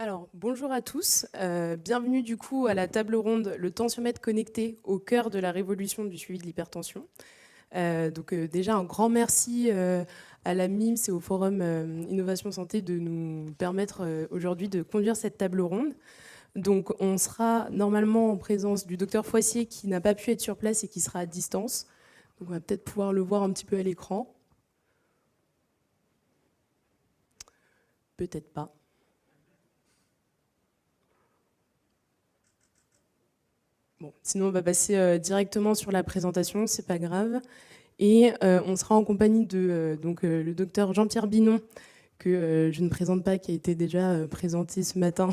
Alors, bonjour à tous. Bienvenue du coup à la table ronde Le tensiomètre connecté au cœur de la révolution du suivi de l'hypertension. Déjà un grand merci à la MIMS et au Forum Innovation Santé de nous permettre aujourd'hui de conduire cette table ronde. Donc on sera normalement en présence du docteur Foissier qui n'a pas pu être sur place et qui sera à distance. Donc on va peut-être pouvoir le voir un petit peu à l'écran. Peut-être pas. Bon, sinon on va passer directement sur la présentation, c'est pas grave. Et on sera en compagnie de le docteur Jean-Pierre Binon, que je ne présente pas, qui a été déjà présenté ce matin,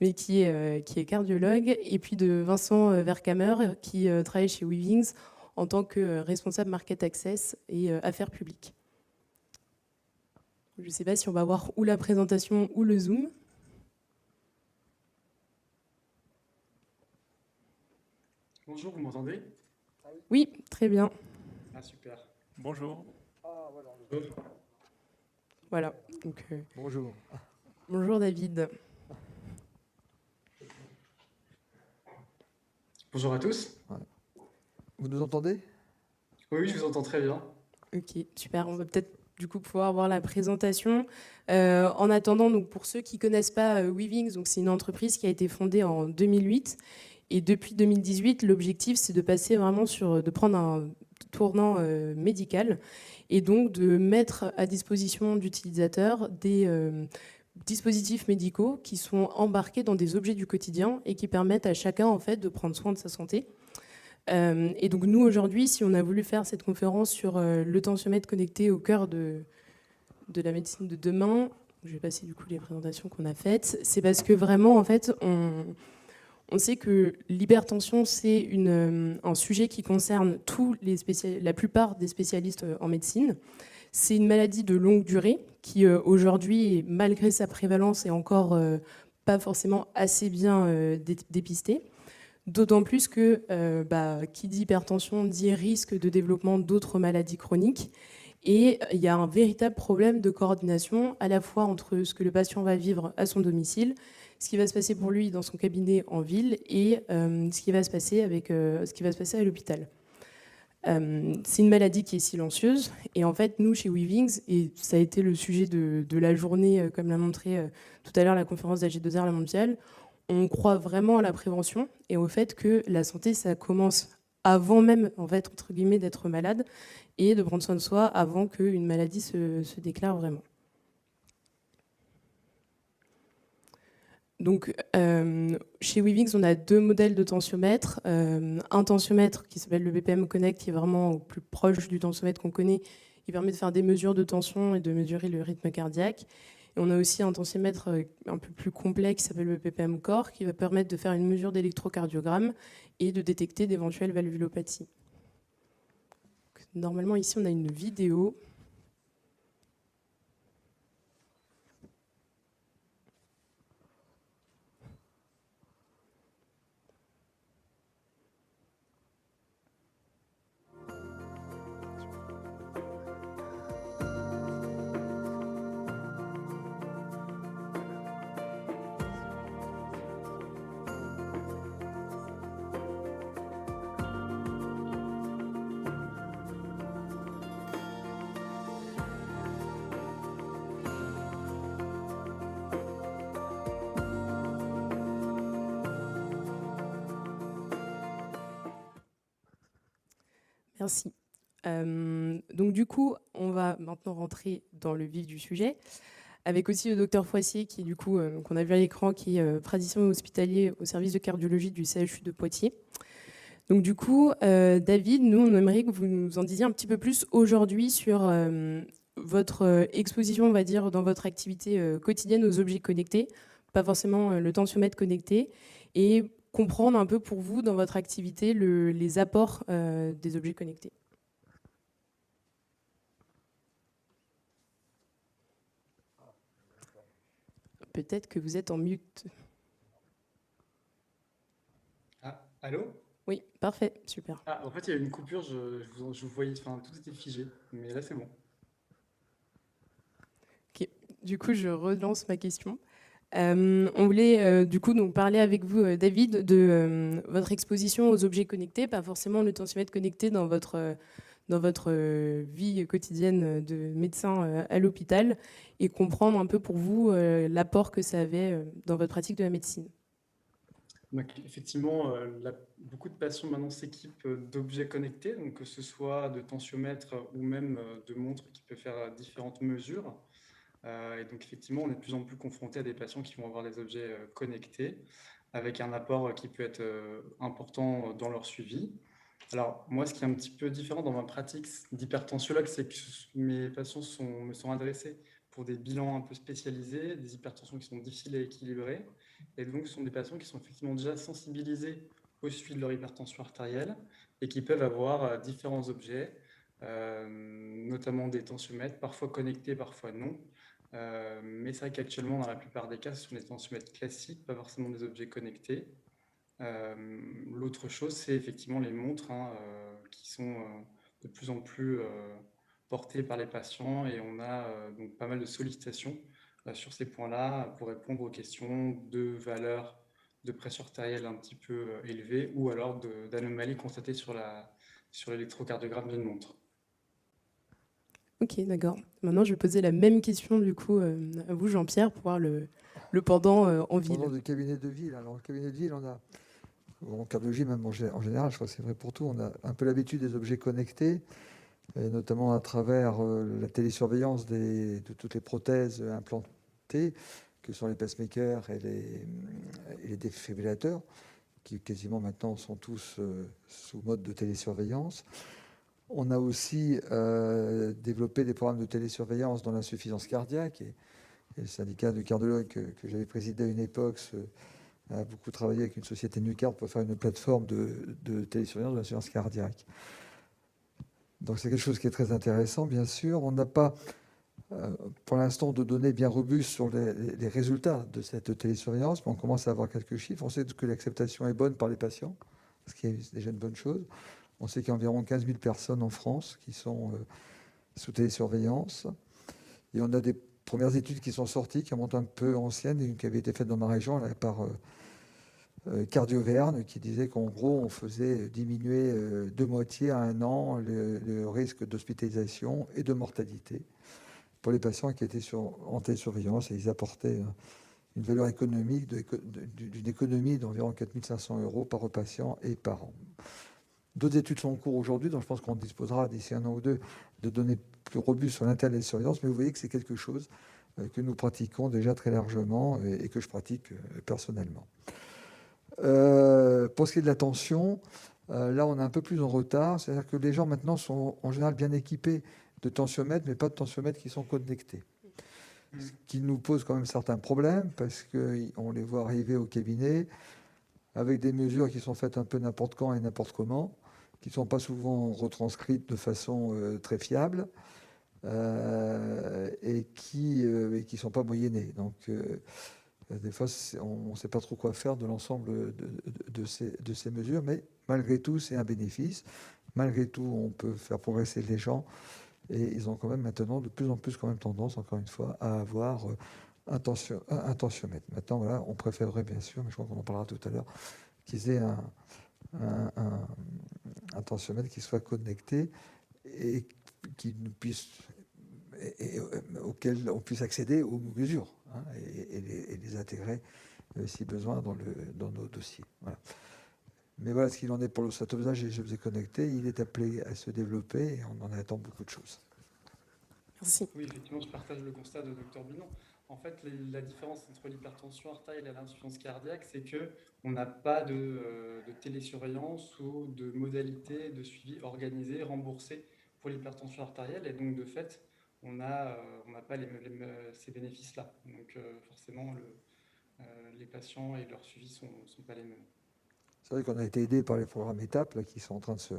mais qui est cardiologue, et puis de Vincent Vercamer, qui travaille chez Weavings en tant que responsable Market Access et affaires publiques. Je ne sais pas si on va voir ou la présentation ou le Zoom. Bonjour, vous m'entendez? Oui, très bien. Ah, super. Bonjour. Voilà. Donc, Bonjour. bonjour David. Bonjour à tous. Vous nous entendez? Oui, je vous entends très bien. Ok, super. On va peut-être du coup pouvoir voir la présentation. En attendant, donc pour ceux qui ne connaissent pas Weavings, donc c'est une entreprise qui a été fondée en 2008. Et depuis 2018, l'objectif, c'est de passer vraiment de prendre un tournant médical et donc de mettre à disposition d'utilisateurs des dispositifs médicaux qui sont embarqués dans des objets du quotidien et qui permettent à chacun en fait de prendre soin de sa santé. Et donc nous, aujourd'hui, si on a voulu faire cette conférence sur le tensiomètre connecté au cœur de la médecine de demain, je vais passer du coup les présentations qu'on a faites, c'est parce que vraiment, en fait, on sait que l'hypertension, c'est un sujet qui concerne la plupart des spécialistes en médecine. C'est une maladie de longue durée qui, aujourd'hui, malgré sa prévalence, est encore pas forcément assez bien dépistée. D'autant plus que qui dit hypertension dit risque de développement d'autres maladies chroniques. Et il y a un véritable problème de coordination à la fois entre ce que le patient va vivre à son domicile, ce qui va se passer pour lui dans son cabinet en ville et ce qui va se passer à l'hôpital. C'est une maladie qui est silencieuse et en fait nous chez Weavings, et ça a été le sujet de la journée comme l'a montré tout à l'heure la conférence d'AG2R La Mondiale, on croit vraiment à la prévention et au fait que la santé, ça commence avant même, en fait, entre guillemets, d'être malade et de prendre soin de soi avant qu'une maladie se déclare vraiment. Donc, chez Weavings, on a deux modèles de tensiomètre. Un tensiomètre qui s'appelle le BPM Connect, qui est vraiment au plus proche du tensiomètre qu'on connaît. Il permet de faire des mesures de tension et de mesurer le rythme cardiaque. Et on a aussi un tensiomètre un peu plus complet qui s'appelle le BPM Core, qui va permettre de faire une mesure d'électrocardiogramme et de détecter d'éventuelles valvulopathies. Normalement, ici, on a une vidéo. Merci. Donc du coup, on va maintenant rentrer dans le vif du sujet, avec aussi le docteur Foissier, qui du coup, qu'on a vu à l'écran, qui est praticien hospitalier au service de cardiologie du CHU de Poitiers. Donc du coup, David, nous, on aimerait que vous nous en disiez un petit peu plus aujourd'hui sur votre exposition, on va dire, dans votre activité quotidienne aux objets connectés, pas forcément le tensiomètre connecté, et comprendre un peu pour vous, dans votre activité, les apports des objets connectés. Peut-être que vous êtes en mute. Ah, allô? Oui, parfait, super. Ah, en fait, il y a eu une coupure, je vous voyais, enfin, tout était figé, mais là, c'est bon. Ok. Du coup, je relance ma question. On voulait du coup donc parler avec vous, David, de votre exposition aux objets connectés, pas forcément le tensiomètre connecté dans votre vie quotidienne de médecin à l'hôpital, et comprendre un peu pour vous l'apport que ça avait dans votre pratique de la médecine. Donc, effectivement, beaucoup de patients maintenant s'équipent d'objets connectés, donc que ce soit de tensiomètres ou même de montres qui peuvent faire différentes mesures. Et donc, effectivement, on est de plus en plus confronté à des patients qui vont avoir des objets connectés, avec un apport qui peut être important dans leur suivi. Alors, moi, ce qui est un petit peu différent dans ma pratique d'hypertensiologue, c'est que mes patients me sont adressés pour des bilans un peu spécialisés, des hypertensions qui sont difficiles à équilibrer. Et donc, ce sont des patients qui sont effectivement déjà sensibilisés au suivi de leur hypertension artérielle et qui peuvent avoir différents objets, notamment des tensiomètres, parfois connectés, parfois non. Mais c'est vrai qu'actuellement, dans la plupart des cas, ce sont des tensiomètres classiques, pas forcément des objets connectés. L'autre chose, c'est effectivement les montres hein, qui sont de plus en plus portées par les patients et on a donc pas mal de sollicitations sur ces points-là pour répondre aux questions de valeurs de pression artérielle un petit peu élevées ou alors d'anomalies constatées sur l'électrocardiogramme d'une montre. Ok, d'accord. Maintenant, je vais poser la même question du coup à vous, Jean-Pierre, pour voir le pendant en ville. Pendant du cabinet de ville. Alors, le cabinet de ville, on a, en cardiologie même en général, je crois que c'est vrai pour tout, on a un peu l'habitude des objets connectés, et notamment à travers la télésurveillance de toutes les prothèses implantées, que sont les pacemakers et les défibrillateurs, qui quasiment maintenant sont tous sous mode de télésurveillance. On a aussi développé des programmes de télésurveillance dans l'insuffisance cardiaque. Et le syndicat de cardiologues que j'avais présidé à une époque a beaucoup travaillé avec une société Nucard pour faire une plateforme de télésurveillance de l'insuffisance cardiaque. Donc c'est quelque chose qui est très intéressant, bien sûr. On n'a pas, pour l'instant, de données bien robustes sur les résultats de cette télésurveillance, mais on commence à avoir quelques chiffres. On sait que l'acceptation est bonne par les patients, ce qui est déjà une bonne chose. On sait qu'il y a environ 15 000 personnes en France qui sont sous télésurveillance. Et on a des premières études qui sont sorties, qui remontent un peu anciennes, et qui avaient été faites dans ma région là, par Cardioverne, qui disait qu'en gros, on faisait diminuer de moitié à un an le risque d'hospitalisation et de mortalité pour les patients qui étaient en télésurveillance, et ils apportaient une valeur économique d'une économie d'environ 4 500 € par patient et par an. D'autres études sont en cours aujourd'hui, donc je pense qu'on disposera d'ici un an ou deux de données plus robustes sur l'intersurveillance, mais vous voyez que c'est quelque chose que nous pratiquons déjà très largement et que je pratique personnellement. Pour ce qui est de la tension, là on est un peu plus en retard, c'est-à-dire que les gens maintenant sont en général bien équipés de tensiomètres, mais pas de tensiomètres qui sont connectés. Ce qui nous pose quand même certains problèmes, parce qu'on les voit arriver au cabinet avec des mesures qui sont faites un peu n'importe quand et n'importe comment, qui ne sont pas souvent retranscrites de façon très fiable, et qui ne sont pas moyennées. Donc, des fois, on ne sait pas trop quoi faire de l'ensemble de ces mesures, mais malgré tout, c'est un bénéfice. Malgré tout, on peut faire progresser les gens, et ils ont quand même maintenant de plus en plus quand même tendance, encore une fois, à avoir un tensiomètre. Maintenant, voilà, on préférerait bien sûr, mais je crois qu'on en parlera tout à l'heure, qu'ils aient un tensiomètre qui soit connecté et qui puisse, auquel on puisse accéder aux mesures hein, et les intégrer si besoin dans nos dossiers. Voilà. Mais voilà ce qu'il en est pour le satosage et les objets connectés. Il est appelé à se développer et on en attend beaucoup de choses. Merci. Oui, effectivement, je partage le constat de Dr Binon. En fait, la différence entre l'hypertension artérielle et l'insuffisance cardiaque, c'est qu'on n'a pas de télésurveillance ou de modalité de suivi organisée, remboursée pour l'hypertension artérielle. Et donc, de fait, on n'a pas ces bénéfices-là. Donc, forcément, les patients et leur suivi ne sont pas les mêmes. C'est vrai qu'on a été aidé par les programmes étapes là, qui sont en train de se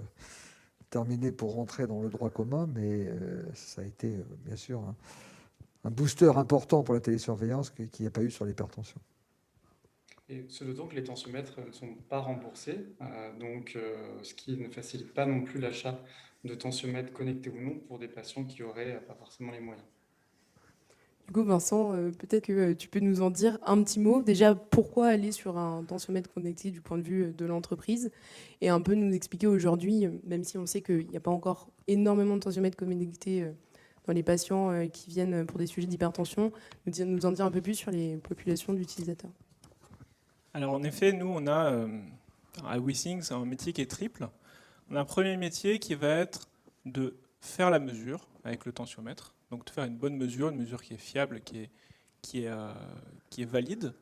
terminer pour rentrer dans le droit commun, mais ça a été, bien sûr, un booster important pour la télésurveillance qu'il n'y a pas eu sur l'hypertension. Et ce d'autant que les tensiomètres ne sont pas remboursés, ce qui ne facilite pas non plus l'achat de tensiomètres connectés ou non pour des patients qui n'auraient pas forcément les moyens. Du coup, Vincent, peut-être que tu peux nous en dire un petit mot. Déjà, pourquoi aller sur un tensiomètre connecté du point de vue de l'entreprise et un peu nous expliquer aujourd'hui, même si on sait qu'il n'y a pas encore énormément de tensiomètres connectés dans les patients qui viennent pour des sujets d'hypertension, nous en dire un peu plus sur les populations d'utilisateurs. Alors en effet, nous, on a, à WeThink, c'est un métier qui est triple. On a un premier métier qui va être de faire la mesure avec le tensiomètre, donc de faire une bonne mesure, une mesure qui est fiable, qui est valide.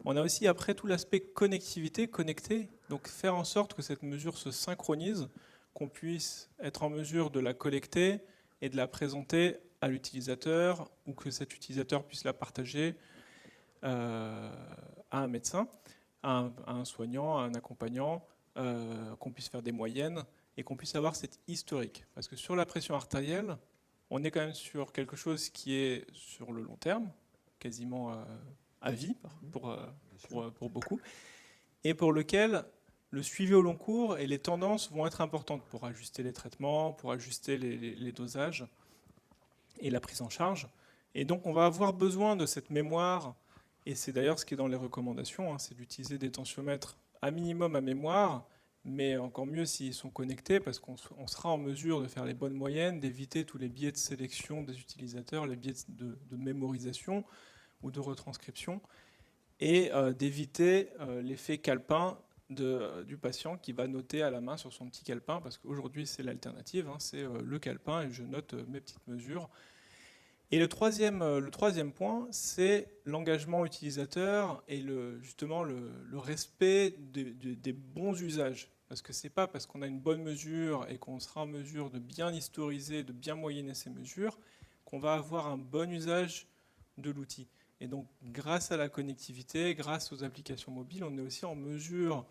On a aussi après tout l'aspect connectivité, connecté, donc faire en sorte que cette mesure se synchronise, qu'on puisse être en mesure de la collecter et de la présenter à l'utilisateur, ou que cet utilisateur puisse la partager à un médecin, à un soignant, à un accompagnant, qu'on puisse faire des moyennes et qu'on puisse avoir cette historique. Parce que sur la pression artérielle, on est quand même sur quelque chose qui est sur le long terme, quasiment à vie pour beaucoup, et pour lequel le suivi au long cours et les tendances vont être importantes pour ajuster les traitements, pour ajuster les dosages et la prise en charge. Et donc on va avoir besoin de cette mémoire, et c'est d'ailleurs ce qui est dans les recommandations, c'est d'utiliser des tensiomètres à minimum à mémoire, mais encore mieux s'ils sont connectés, parce qu'on sera en mesure de faire les bonnes moyennes, d'éviter tous les biais de sélection des utilisateurs, les biais de mémorisation ou de retranscription, et d'éviter l'effet calepin du patient qui va noter à la main sur son petit calepin, parce qu'aujourd'hui c'est l'alternative, c'est le calepin et je note mes petites mesures. Et le troisième point, c'est l'engagement utilisateur et justement le respect des bons usages. Parce que ce n'est pas parce qu'on a une bonne mesure et qu'on sera en mesure de bien historiser, de bien moyenner ces mesures, qu'on va avoir un bon usage de l'outil. Et donc, grâce à la connectivité, grâce aux applications mobiles, on est aussi en mesure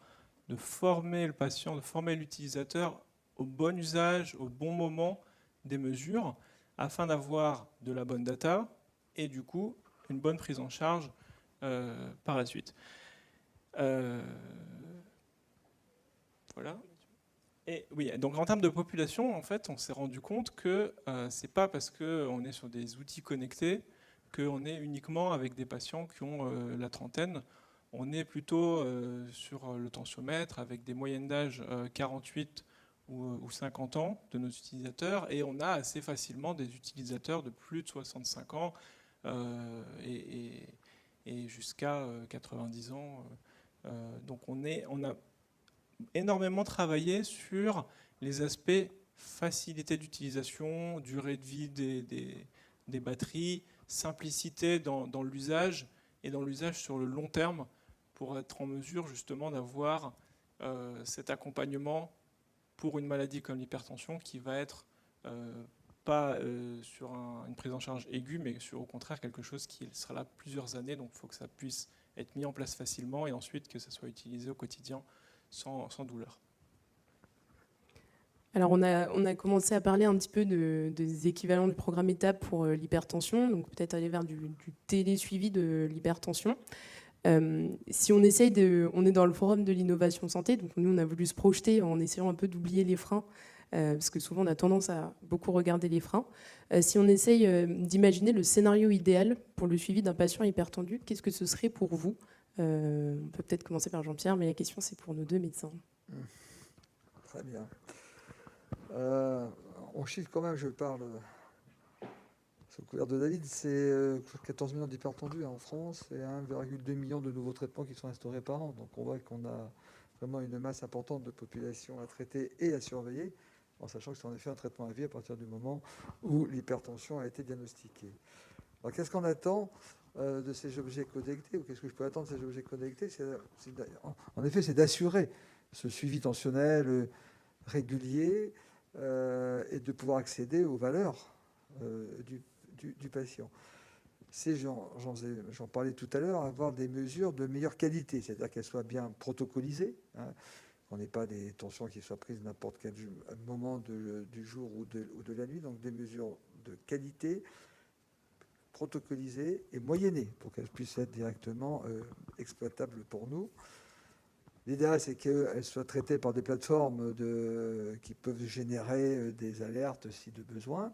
de former le patient, de former l'utilisateur au bon usage, au bon moment des mesures, afin d'avoir de la bonne data et du coup une bonne prise en charge par la suite. Voilà. Et oui, donc en termes de population, en fait, on s'est rendu compte que c'est pas parce qu'on est sur des outils connectés qu'on est uniquement avec des patients qui ont la trentaine. On est plutôt sur le tensiomètre avec des moyennes d'âge 48 ou 50 ans de nos utilisateurs, et on a assez facilement des utilisateurs de plus de 65 ans et jusqu'à 90 ans. Donc on a énormément travaillé sur les aspects facilité d'utilisation, durée de vie des batteries, simplicité dans l'usage et dans l'usage sur le long terme pour être en mesure justement d'avoir cet accompagnement pour une maladie comme l'hypertension qui va être pas sur une prise en charge aiguë, mais sur au contraire quelque chose qui sera là plusieurs années. Donc il faut que ça puisse être mis en place facilement et ensuite que ça soit utilisé au quotidien sans douleur. Alors on a commencé à parler un petit peu des équivalents du programme étape pour l'hypertension, donc peut-être aller vers du télésuivi de l'hypertension. Si on essaye on est dans le forum de l'innovation santé, donc nous on a voulu se projeter en essayant un peu d'oublier les freins, parce que souvent on a tendance à beaucoup regarder les freins. Si on essaye d'imaginer le scénario idéal pour le suivi d'un patient hypertendu, qu'est-ce que ce serait pour vous ? On peut peut-être commencer par Jean-Pierre, mais la question c'est pour nos deux médecins. Très bien. On chiffre quand même, je parle sous couvert de David, c'est 14 millions d'hypertendus en France et 1,2 million de nouveaux traitements qui sont instaurés par an. Donc on voit qu'on a vraiment une masse importante de population à traiter et à surveiller, en sachant que c'est en effet un traitement à vie à partir du moment où l'hypertension a été diagnostiquée. Alors qu'est-ce qu'on attend de ces objets connectés, ou qu'est-ce que je peux attendre de ces objets connectés ? En effet, c'est d'assurer ce suivi tensionnel régulier et de pouvoir accéder aux valeurs du patient. C'est, j'en parlais tout à l'heure, avoir des mesures de meilleure qualité, c'est-à-dire qu'elles soient bien protocolisées, qu'on n'ait pas des tensions qui soient prises n'importe quel moment du jour ou de la nuit, donc des mesures de qualité protocolisées et moyennées pour qu'elles puissent être directement exploitables pour nous. L'idéal, c'est qu'elles soient traitées par des plateformes qui peuvent générer des alertes si de besoin.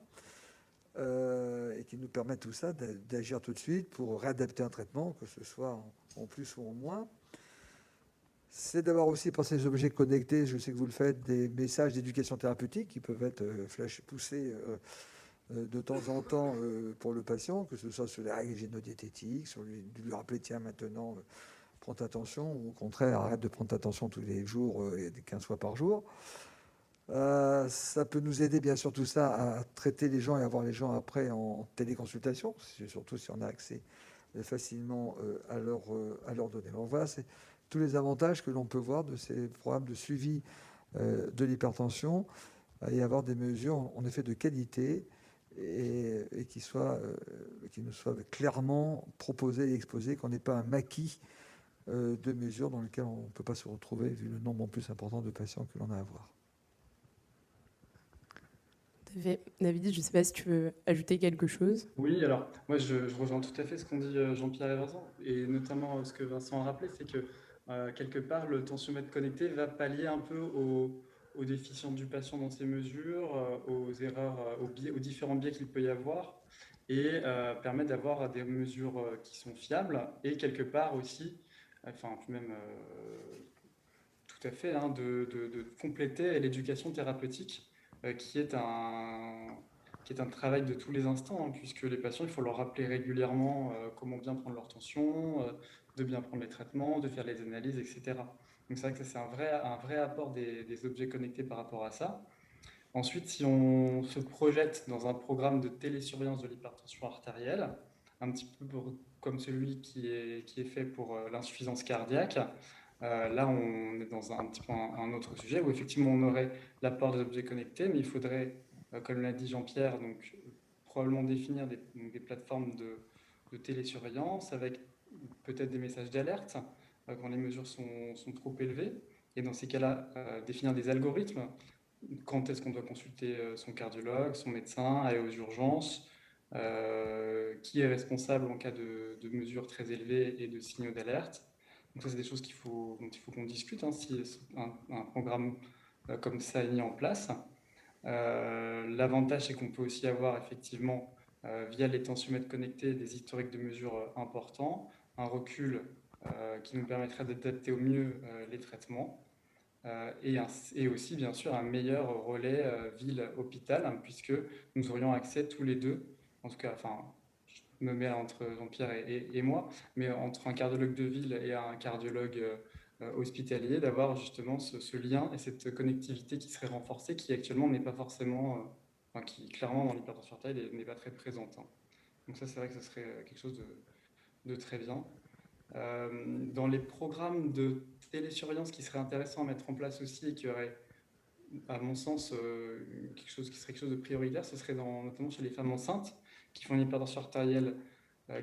et qui nous permettent tout ça d'agir tout de suite pour réadapter un traitement, que ce soit en plus ou en moins. C'est d'avoir aussi pour ces objets connectés, je sais que vous le faites, des messages d'éducation thérapeutique qui peuvent être poussés de temps en temps pour le patient, que ce soit sur les règles gynédiététiques, sur lui rappeler, tiens, maintenant, prends attention, ou au contraire, arrête de prendre attention tous les jours, et 15 fois par jour. Ça peut nous aider, bien sûr, tout ça, à traiter les gens et avoir les gens après en téléconsultation, surtout si on a accès facilement à leurs données. Donc voilà, c'est tous les avantages que l'on peut voir de ces programmes de suivi de l'hypertension, et avoir des mesures, en effet, de qualité, et qui nous soient clairement proposées et exposées, qu'on n'ait pas un maquis de mesures dans lequel on ne peut pas se retrouver, vu le nombre en plus important de patients que l'on a à voir. David, je ne sais pas si tu veux ajouter quelque chose. Oui, alors moi je rejoins tout à fait ce qu'ont dit Jean-Pierre et Vincent, et notamment ce que Vincent a rappelé, c'est que quelque part le tensiomètre connecté va pallier un peu aux déficiences du patient dans ses mesures, aux erreurs, aux différents biais qu'il peut y avoir, et permet d'avoir des mesures qui sont fiables, et quelque part aussi, enfin même tout à fait, hein, de compléter l'éducation thérapeutique qui est un travail de tous les instants, hein, puisque les patients, il faut leur rappeler régulièrement comment bien prendre leur tension, de bien prendre les traitements, de faire les analyses, etc. Donc c'est vrai que ça, c'est un vrai apport des objets connectés par rapport à ça. Ensuite, si on se projette dans un programme de télésurveillance de l'hypertension artérielle, un petit peu comme celui qui est fait pour l'insuffisance cardiaque, là, on est dans un petit peu un autre sujet où effectivement on aurait l'apport des objets connectés, mais il faudrait, comme l'a dit Jean-Pierre, donc probablement définir des plateformes de télésurveillance avec peut-être des messages d'alerte quand les mesures sont trop élevées. Et dans ces cas-là, définir des algorithmes. Quand est-ce qu'on doit consulter son cardiologue, son médecin, aller aux urgences, qui est responsable en cas de mesures très élevées et de signaux d'alerte. Donc ça, c'est des choses dont il faut qu'on discute, hein, si un programme comme ça est mis en place. L'avantage, c'est qu'on peut aussi avoir effectivement, via les tensiomètres connectés, des historiques de mesures importants, un recul qui nous permettrait d'adapter au mieux les traitements, et aussi, bien sûr, un meilleur relais ville-hôpital, hein, puisque nous aurions accès tous les deux, en tout cas, enfin, je me mets entre Jean-Pierre et moi, mais entre un cardiologue de ville et un cardiologue hospitalier, d'avoir justement ce lien et cette connectivité qui serait renforcée, qui actuellement n'est pas forcément, enfin, qui clairement dans l'hypertension artérielle n'est pas très présente, hein. Donc ça, c'est vrai que ce serait quelque chose de très bien. Dans les programmes de télésurveillance qui serait intéressant à mettre en place aussi, et qui aurait, à mon sens, quelque chose de prioritaire, ce serait notamment chez les femmes enceintes qui font une hypertension artérielle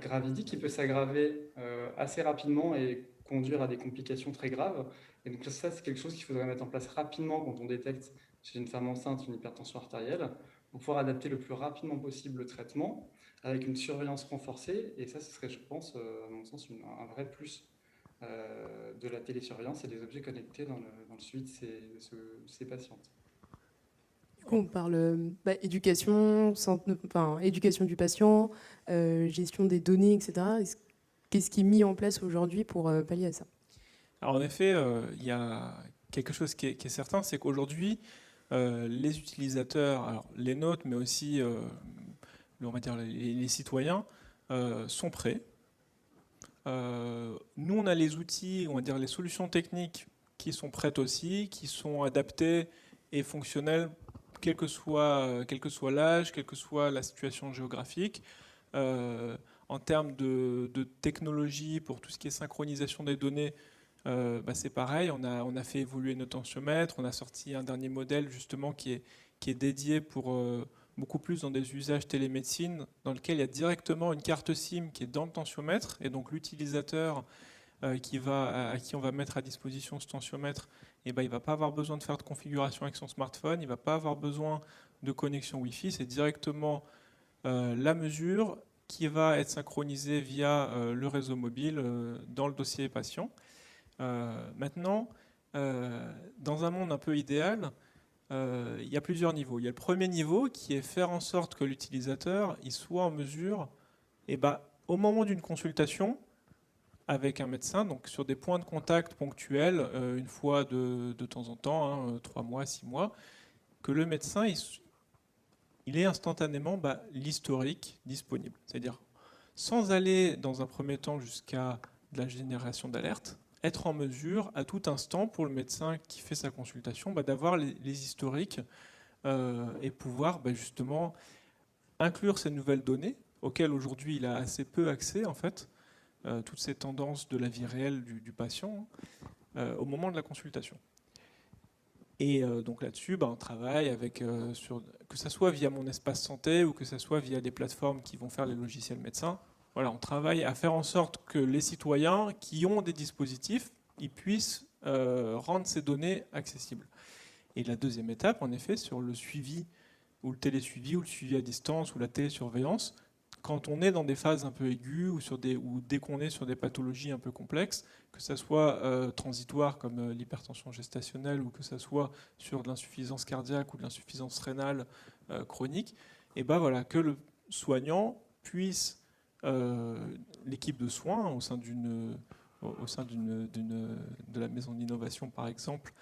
gravidique, qui peut s'aggraver assez rapidement et conduire à des complications très graves. Et donc ça, c'est quelque chose qu'il faudrait mettre en place rapidement quand on détecte chez une femme enceinte une hypertension artérielle, pour pouvoir adapter le plus rapidement possible le traitement, avec une surveillance renforcée. Et ça, ce serait, je pense, à mon sens, un vrai plus de la télésurveillance et des objets connectés dans le suivi de ces patientes. Du coup, on parle éducation, éducation du patient, gestion des données, etc. Qu'est-ce qui est mis en place aujourd'hui pour pallier à ça? Alors en effet, il y a quelque chose qui est certain, c'est qu'aujourd'hui, les utilisateurs, alors les nôtres, mais aussi on va dire les citoyens, sont prêts. Nous, on a les outils, on va dire les solutions techniques qui sont prêtes aussi, qui sont adaptées et fonctionnelles, quel que soit l'âge, quelle que soit la situation géographique. En termes de technologie, pour tout ce qui est synchronisation des données, c'est pareil, on a fait évoluer nos tensiomètres, on a sorti un dernier modèle justement qui est dédié pour beaucoup plus dans des usages télémédecine, dans lequel il y a directement une carte SIM qui est dans le tensiomètre, et donc l'utilisateur à qui on va mettre à disposition ce tensiomètre, il ne va pas avoir besoin de faire de configuration avec son smartphone, il ne va pas avoir besoin de connexion Wi-Fi, c'est directement la mesure qui va être synchronisée via le réseau mobile dans le dossier patient. Maintenant, dans un monde un peu idéal, il y a plusieurs niveaux. Il y a le premier niveau qui est faire en sorte que l'utilisateur il soit en mesure, au moment d'une consultation avec un médecin, donc sur des points de contact ponctuels, une fois de temps en temps, 3 mois, 6 mois, que le médecin il ait instantanément l'historique disponible. C'est-à-dire, sans aller dans un premier temps jusqu'à de la génération d'alertes, être en mesure à tout instant pour le médecin qui fait sa consultation d'avoir les historiques et pouvoir justement inclure ces nouvelles données auxquelles aujourd'hui il a assez peu accès en fait, toutes ces tendances de la vie réelle du patient au moment de la consultation. Et donc là-dessus, on travaille avec, que ce soit via mon espace santé ou que ce soit via des plateformes qui vont faire les logiciels médecins. Voilà, on travaille à faire en sorte que les citoyens qui ont des dispositifs, ils puissent rendre ces données accessibles. Et la deuxième étape, en effet, sur le suivi ou le télésuivi ou le suivi à distance ou la télésurveillance, quand on est dans des phases un peu aiguës ou dès qu'on est sur des pathologies un peu complexes, que ce soit transitoire comme l'hypertension gestationnelle ou que ce soit sur de l'insuffisance cardiaque ou de l'insuffisance rénale chronique, et voilà, que le soignant puisse, l'équipe de soins au sein de la maison d'innovation par exemple,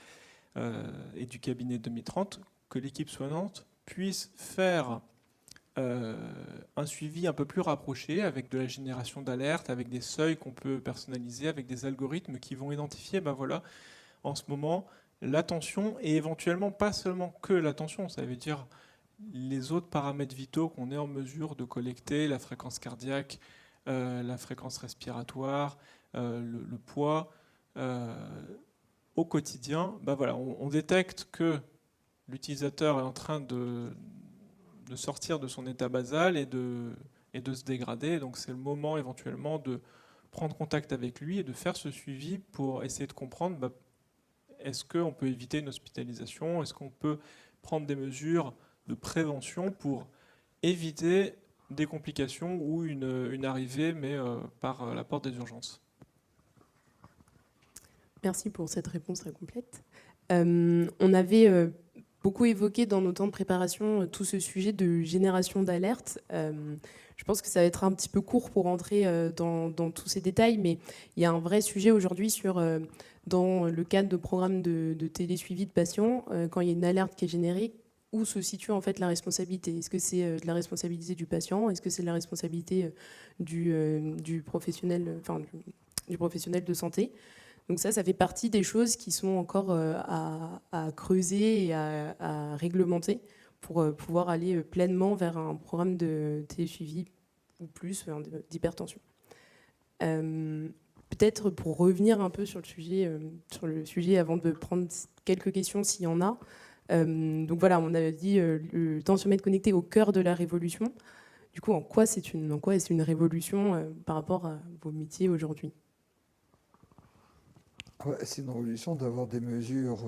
et du cabinet 2030, que l'équipe soignante puisse faire un suivi un peu plus rapproché avec de la génération d'alertes, avec des seuils qu'on peut personnaliser, avec des algorithmes qui vont identifier, voilà, en ce moment, l'attention et éventuellement pas seulement que l'attention, ça veut dire les autres paramètres vitaux qu'on est en mesure de collecter, la fréquence cardiaque, la fréquence respiratoire, le poids. Au quotidien, voilà, on détecte que l'utilisateur est en train de sortir de son état basal et de se dégrader. Donc c'est le moment éventuellement de prendre contact avec lui et de faire ce suivi pour essayer de comprendre est-ce qu'on peut éviter une hospitalisation, est-ce qu'on peut prendre des mesures de prévention pour éviter des complications ou une arrivée, mais par la porte des urgences. Merci pour cette réponse très complète. On avait beaucoup évoqué dans nos temps de préparation tout ce sujet de génération d'alerte. Je pense que ça va être un petit peu court pour entrer dans tous ces détails, mais il y a un vrai sujet aujourd'hui dans le cadre de programmes de télésuivi de patients, quand il y a une alerte qui est générée, où se situe en fait la responsabilité? Est-ce que c'est de la responsabilité du patient? Est-ce que c'est de la responsabilité du professionnel, du professionnel de santé? Donc ça fait partie des choses qui sont encore à creuser et à réglementer pour pouvoir aller pleinement vers un programme de télésuivi ou plus d'hypertension. Peut-être pour revenir un peu sur le sujet avant de prendre quelques questions s'il y en a. Donc voilà, on avait dit le tensiomètre connecté au cœur de la révolution. Du coup, en quoi est-ce une révolution par rapport à vos métiers aujourd'hui? C'est une révolution d'avoir des mesures,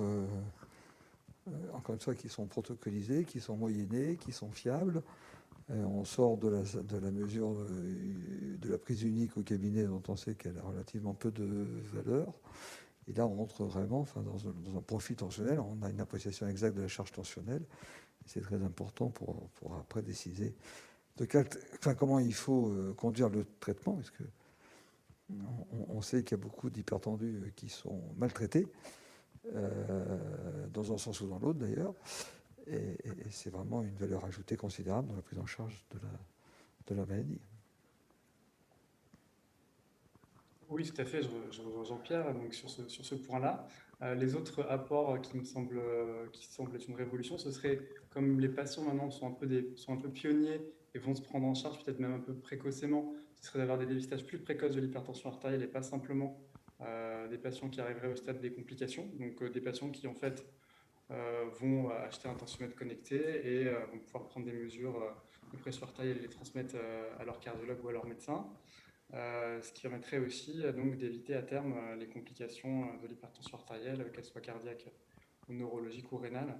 encore une fois, qui sont protocolisées, qui sont moyennées, qui sont fiables. On sort de la mesure de la prise unique au cabinet dont on sait qu'elle a relativement peu de valeur. Et là, on entre vraiment dans un profil tensionnel. On a une appréciation exacte de la charge tensionnelle. C'est très important pour après décider comment il faut conduire le traitement, parce que on sait qu'il y a beaucoup d'hypertendus qui sont maltraités, dans un sens ou dans l'autre d'ailleurs. Et c'est vraiment une valeur ajoutée considérable dans la prise en charge de la maladie. Oui, tout à fait, je rejoins Pierre donc, sur ce point-là. Les autres apports qui me semblent être une révolution, ce serait comme les patients maintenant sont un peu pionniers et vont se prendre en charge peut-être même un peu précocement, ce serait d'avoir des dépistages plus précoces de l'hypertension artérielle et pas simplement des patients qui arriveraient au stade des complications, donc des patients qui en fait vont acheter un tensiomètre connecté et vont pouvoir prendre des mesures de pression artérielle et les transmettre à leur cardiologue ou à leur médecin. Ce qui permettrait aussi donc d'éviter à terme les complications de l'hypertension artérielle, qu'elles soient cardiaques ou neurologiques ou rénales.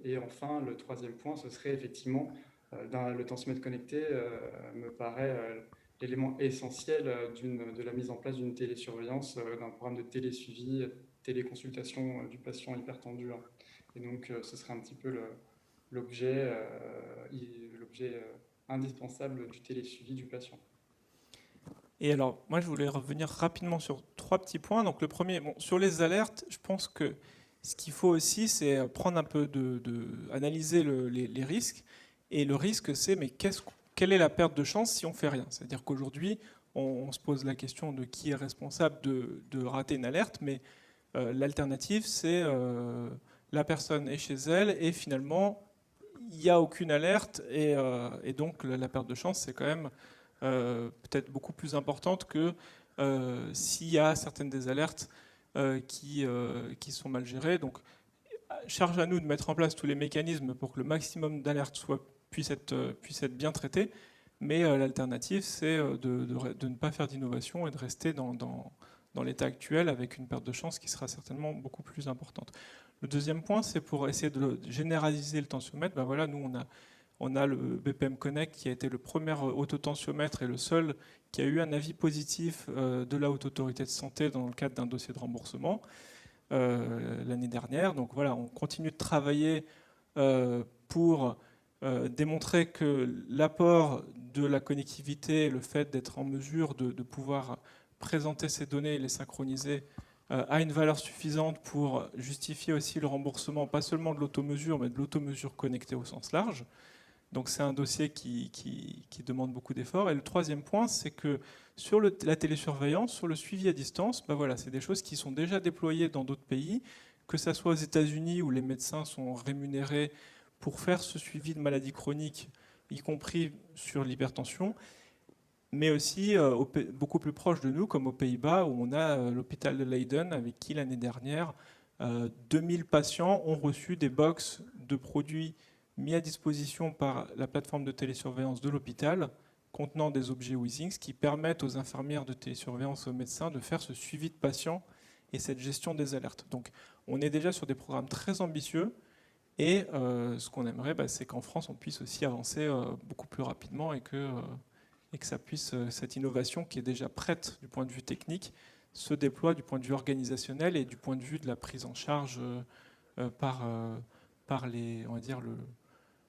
Et enfin, le troisième point, ce serait effectivement, le tensiomètre connecté me paraît l'élément essentiel de la mise en place d'une télésurveillance, d'un programme de télésuivi, téléconsultation du patient hypertendu. Et donc, ce serait un petit peu l'objet indispensable du télésuivi du patient. Et alors, moi, je voulais revenir rapidement sur 3 petits points. Donc, le premier, bon, sur les alertes, je pense que ce qu'il faut aussi, c'est prendre un peu analyser les risques. Et le risque, c'est, mais quelle est la perte de chance si on fait rien? C'est-à-dire qu'aujourd'hui, on se pose la question de qui est responsable de rater une alerte, mais l'alternative, c'est la personne est chez elle et finalement, il n'y a aucune alerte et donc la perte de chance, c'est quand même peut-être beaucoup plus importante que s'il y a certaines des alertes qui sont mal gérées. Donc, charge à nous de mettre en place tous les mécanismes pour que le maximum d'alertes puisse être bien traité. Mais l'alternative, c'est de ne pas faire d'innovation et de rester dans l'état actuel avec une perte de chance qui sera certainement beaucoup plus importante. Le deuxième point, c'est pour essayer de généraliser le tensiomètre. Ben voilà, nous, on a le BPM Connect qui a été le premier autotensiomètre et le seul qui a eu un avis positif de la Haute Autorité de Santé dans le cadre d'un dossier de remboursement l'année dernière. Donc voilà, on continue de travailler pour démontrer que l'apport de la connectivité, le fait d'être en mesure de pouvoir présenter ces données et les synchroniser a une valeur suffisante pour justifier aussi le remboursement, pas seulement de l'automesure, mais de l'automesure connectée au sens large. Donc c'est un dossier qui demande beaucoup d'efforts. Et le troisième point, c'est que sur la télésurveillance, sur le suivi à distance, ben voilà, c'est des choses qui sont déjà déployées dans d'autres pays, que ce soit aux États-Unis où les médecins sont rémunérés pour faire ce suivi de maladies chroniques, y compris sur l'hypertension, mais aussi beaucoup plus proche de nous, comme aux Pays-Bas, où on a l'hôpital de Leiden, avec qui l'année dernière, 2000 patients ont reçu des box de produits mis à disposition par la plateforme de télésurveillance de l'hôpital, contenant des objets Withings qui permettent aux infirmières de télésurveillance, aux médecins, de faire ce suivi de patients et cette gestion des alertes. Donc on est déjà sur des programmes très ambitieux, et ce qu'on aimerait, c'est qu'en France, on puisse aussi avancer beaucoup plus rapidement et que ça puisse, cette innovation qui est déjà prête du point de vue technique, se déploie du point de vue organisationnel et du point de vue de la prise en charge par les, on va dire,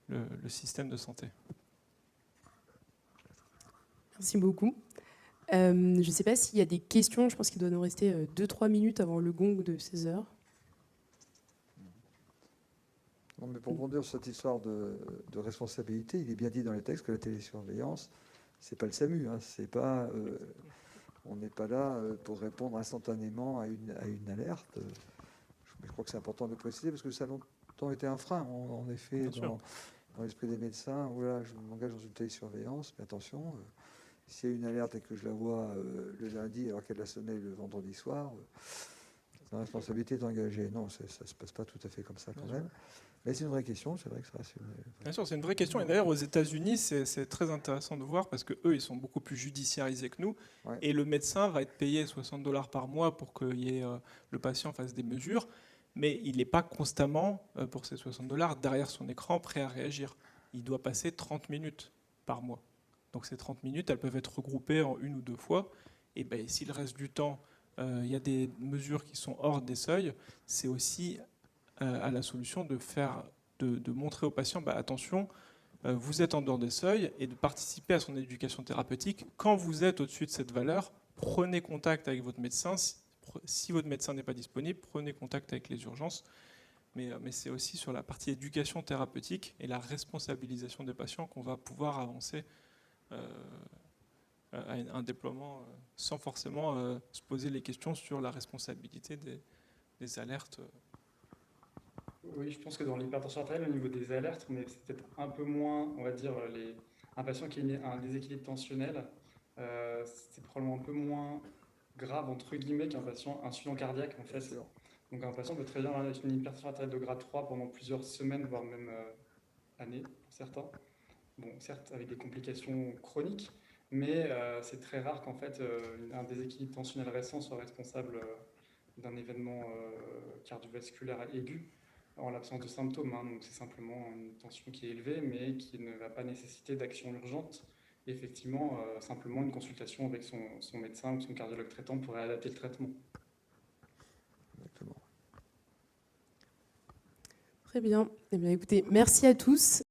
le système de santé. Merci beaucoup. Je ne sais pas s'il y a des questions. Je pense qu'il doit nous rester 2-3 minutes avant le gong de 16 heures. Non, mais pour rebondir sur cette histoire de responsabilité, il est bien dit dans les textes que la télésurveillance, c'est pas le SAMU. Hein, c'est pas, on n'est pas là pour répondre instantanément à une alerte. Je crois que c'est important de le préciser parce que ça a longtemps été un frein. En effet, dans l'esprit des médecins, voilà, je m'engage dans une télésurveillance, mais attention, s'il y a une alerte et que je la vois le lundi alors qu'elle a sonné le vendredi soir, la responsabilité est engagée. Non, ça ne se passe pas tout à fait comme ça quand même. Mais c'est une vraie question, c'est vrai que ça reste une... Bien sûr, c'est une vraie question. Et d'ailleurs, aux États-Unis, c'est très intéressant de voir parce qu'eux, ils sont beaucoup plus judiciarisés que nous. Ouais. Et le médecin va être payé $60 par mois pour que le patient fasse des mesures. Mais il n'est pas constamment, pour ces $60, derrière son écran, prêt à réagir. Il doit passer 30 minutes par mois. Donc ces 30 minutes, elles peuvent être regroupées en 1 ou 2 fois. Et s'il reste du temps, il y a des mesures qui sont hors des seuils, c'est aussi à la solution de montrer au patient, attention, vous êtes en dehors des seuils, et de participer à son éducation thérapeutique. Quand vous êtes au-dessus de cette valeur, prenez contact avec votre médecin. Si votre médecin n'est pas disponible, prenez contact avec les urgences. Mais c'est aussi sur la partie éducation thérapeutique et la responsabilisation des patients qu'on va pouvoir avancer à un déploiement sans forcément se poser les questions sur la responsabilité des alertes. Oui, je pense que dans l'hypertension artérielle, au niveau des alertes, mais c'est peut-être un peu moins, on va dire, un patient qui a un déséquilibre tensionnel, c'est probablement un peu moins grave, entre guillemets, qu'un patient insuffisant cardiaque, en fait. Donc un patient peut très bien avoir une hypertension artérielle de grade 3 pendant plusieurs semaines, voire même années, pour certains. Bon, certes, avec des complications chroniques, mais c'est très rare qu'en fait, un déséquilibre tensionnel récent soit responsable d'un événement cardiovasculaire aigu en l'absence de symptômes. Hein. Donc c'est simplement une tension qui est élevée, mais qui ne va pas nécessiter d'action urgente. Effectivement, simplement une consultation avec son médecin ou son cardiologue traitant pour adapter le traitement. Exactement. Très bien. Eh bien, écoutez, merci à tous.